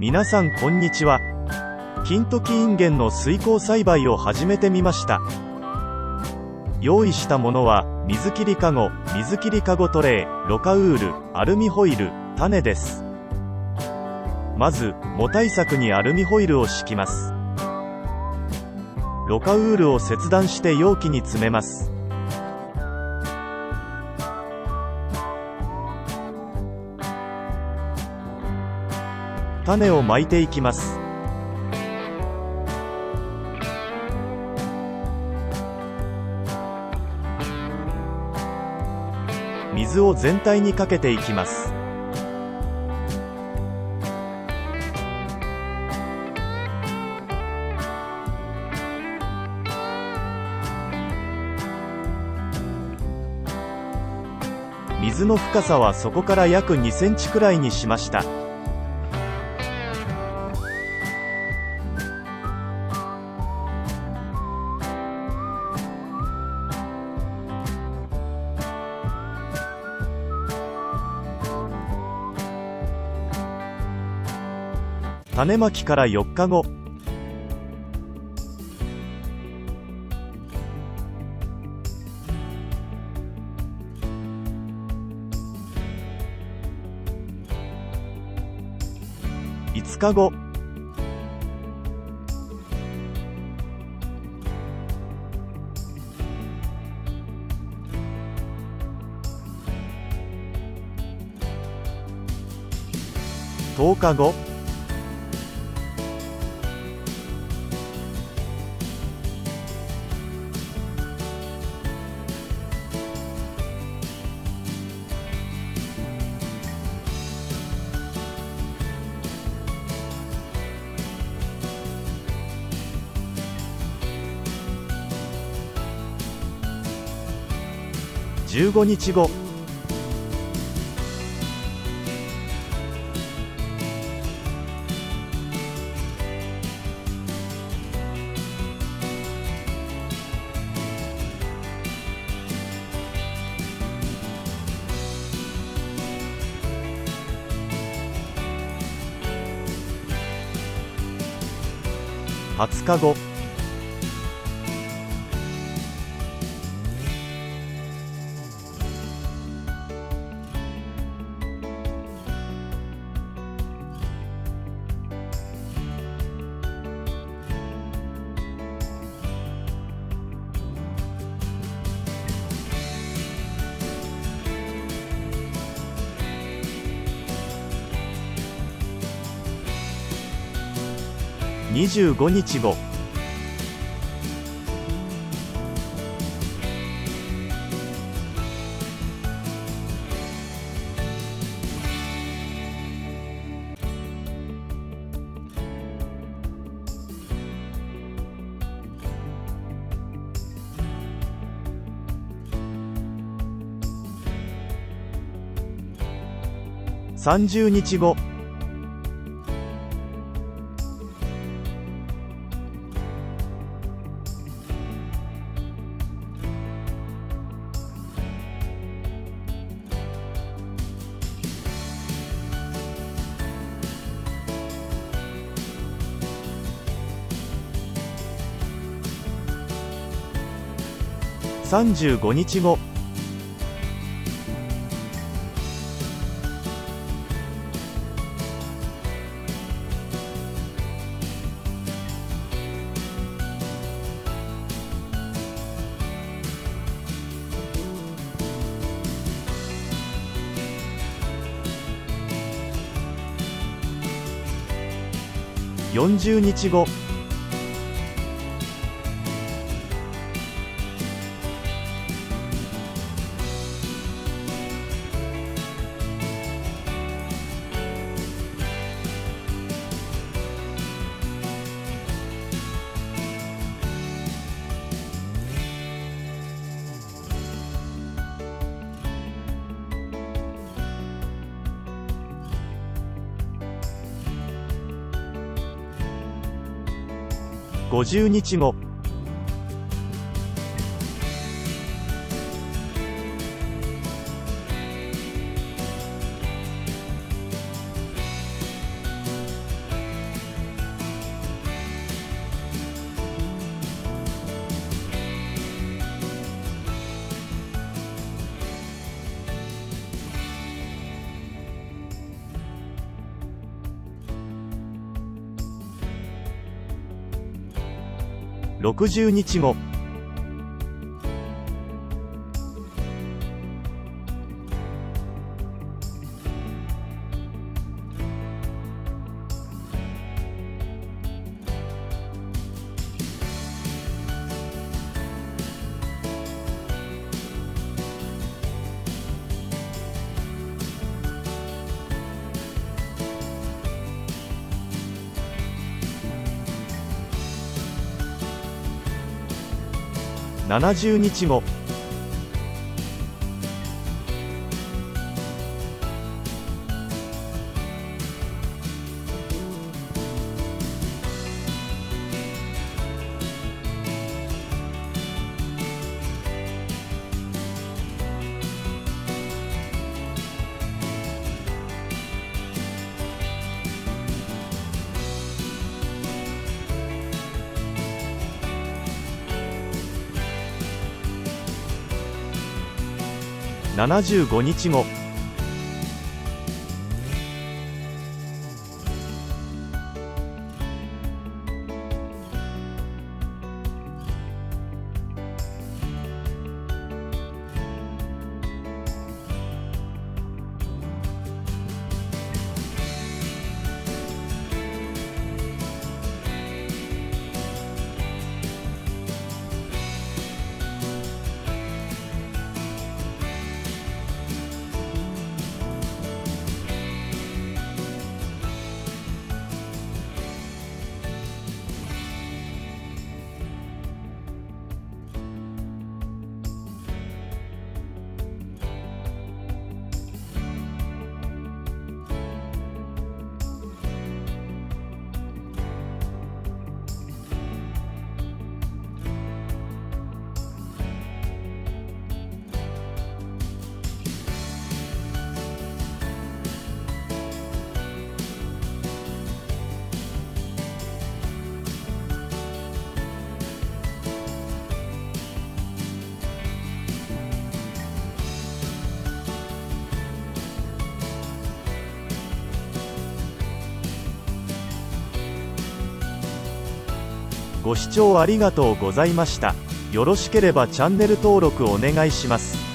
皆さんこんにちは。金時インゲンの水耕栽培を始めてみました。用意したものは水切りかご、水切りかごトレー、ろ過ウール、アルミホイル、種です。まず藻対策にアルミホイルを敷きます。ろ過ウールを切断して容器に詰めます。種をまいていきます。水を全体にかけていきます。水の深さはそこから約2センチくらいにしました。種まきから4日後、5日後、10日後、15日後、20日後、25日後、30日後、35日後、40日後、50日後、60日後。70日後。75日後。ご視聴ありがとうございました。よろしければチャンネル登録お願いします。